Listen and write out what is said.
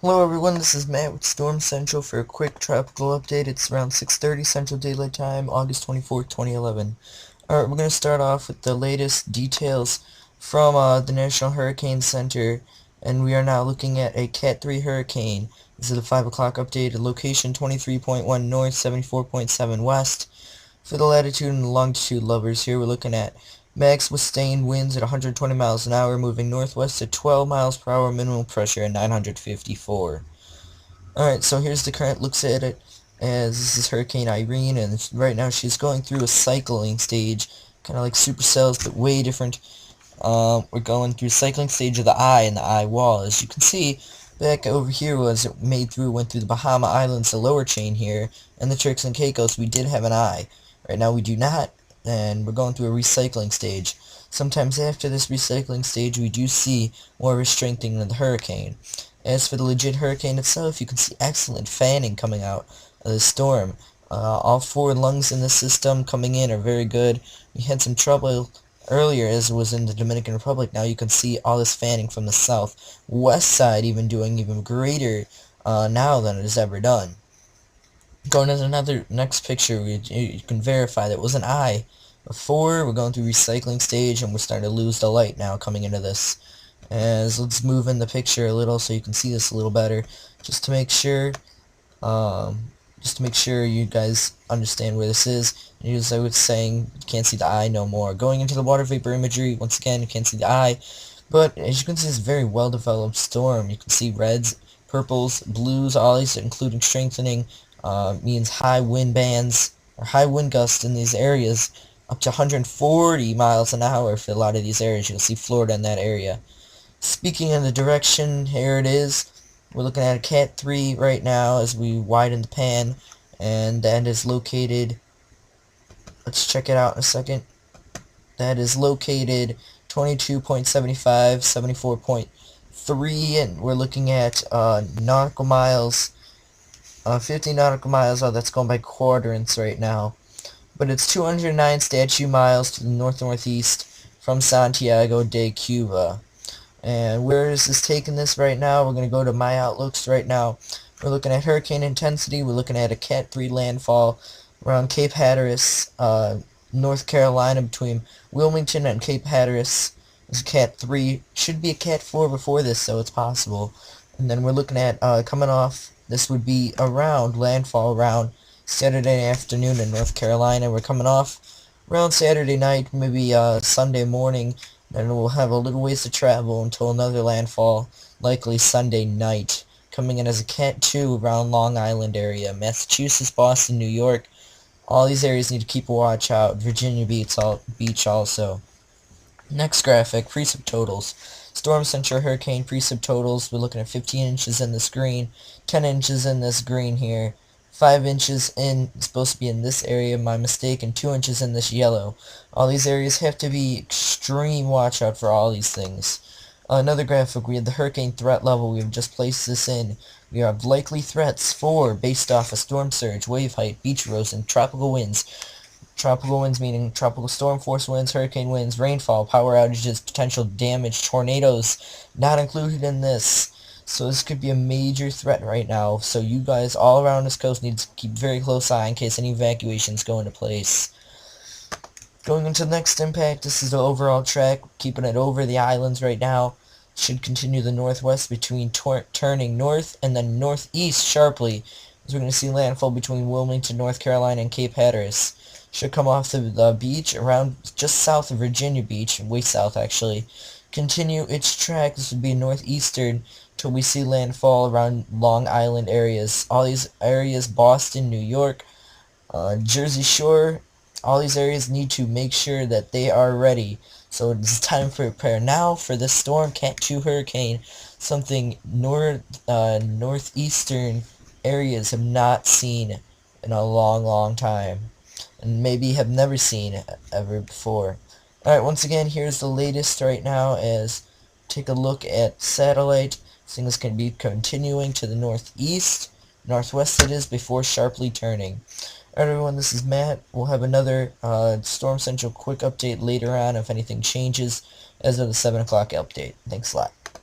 Hello everyone, this is Matt with Storm Central for a quick tropical update. It's around 6:30 Central Daylight Time, August 24th, 2011. Alright, we're going to start off with the latest details from the National Hurricane Center, and we are now looking at a Cat 3 hurricane. This is the 5 o'clock update, location 23.1 north, 74.7 west. For the latitude and longitude lovers, here we're looking at max sustained winds at 120 miles an hour, moving northwest at 12 miles per hour, minimum pressure at 954. Alright, so here's the current looks at it, as this is Hurricane Irene, and right now she's going through a cycling stage, kind of like supercells, but way different. We're going through cycling stage of the eye and the eye wall. As you can see, back over here was it went through the Bahama Islands, the lower chain here, and the Turks and Caicos, we did have an eye. Right now we do not, and we're going through a recycling stage. Sometimes after this recycling stage, we do see more of a strengthening of the hurricane. As for the legit hurricane itself, you can see excellent fanning coming out of the storm. All four lungs in the system coming in are very good. We had some trouble earlier as it was in the Dominican Republic. Now you can see all this fanning from the south. West side even doing even greater now than it has ever done. Going to another next picture, you can verify that it was an eye before. We're going through recycling stage, and we're starting to lose the light now coming into this. As let's move in the picture a little so you can see this a little better, just to make sure you guys understand where this is. And as I was saying, you can't see the eye no more. Going into the water vapor imagery, once again, you can't see the eye, but as you can see, it's a very well developed storm. You can see reds, purples, blues, all these, including strengthening. Means high wind bands or high wind gusts in these areas up to 140 miles an hour for a lot of these areas. You'll see Florida in that area. Speaking of the direction, here it is. We're looking at a Cat 3 right now as we widen the pan, and that is located, let's check it out in a second. That is located 22.75, 74.3, and we're looking at nautical miles, 50 nautical miles. Oh, that's going by quadrants right now. But it's 209 statute miles to the north-northeast from Santiago de Cuba. And where is this taking this right now? We're going to go to My Outlooks right now. We're looking at hurricane intensity. We're looking at a Cat 3 landfall around Cape Hatteras, North Carolina, between Wilmington and Cape Hatteras. It's a Cat 3. Should be a Cat 4 before this, so it's possible. And then we're looking at coming off. This would be around landfall around Saturday afternoon in North Carolina. We're coming off around Saturday night, maybe Sunday morning. Then we'll have a little ways to travel until another landfall, likely Sunday night. Coming in as a Cat 2 around Long Island area, Massachusetts, Boston, New York. All these areas need to keep a watch out. Virginia Beach also. Next graphic, precip totals. Storm Center Hurricane precip totals. We're looking at 15 inches in this green, 10 inches in this green here, 5 inches in, it's supposed to be in this area, my mistake, and 2 inches in this yellow. All these areas have to be extreme watch out for all these things. Another graphic, we have the hurricane threat level. We have just placed this in. We have likely threats for, based off a storm surge, wave height, beach erosion, tropical winds. Tropical winds meaning tropical storm force winds, hurricane winds, rainfall, power outages, potential damage, tornadoes, not included in this. So this could be a major threat right now. So you guys all around this coast need to keep very close eye in case any evacuations go into place. Going into the next impact, this is the overall track, keeping it over the islands right now. Should continue the northwest between turning north and then northeast sharply, as we're going to see landfall between Wilmington, North Carolina and Cape Hatteras. Should come off the beach around just south of Virginia Beach, way south actually. Continue its track, this would be northeastern, till we see landfall around Long Island areas. All these areas, Boston, New York, Jersey Shore, all these areas need to make sure that they are ready. So it's time to prepare now for this storm, Cat 2 hurricane, something northeastern areas have not seen in a long time, and maybe have never seen ever before. Alright, once again, here's the latest right now. As take a look at satellite. This thing is going to be continuing to the northeast, northwest it is, before sharply turning. Alright everyone, this is Matt. We'll have another Storm Central quick update later on if anything changes as of the 7 o'clock update. Thanks a lot.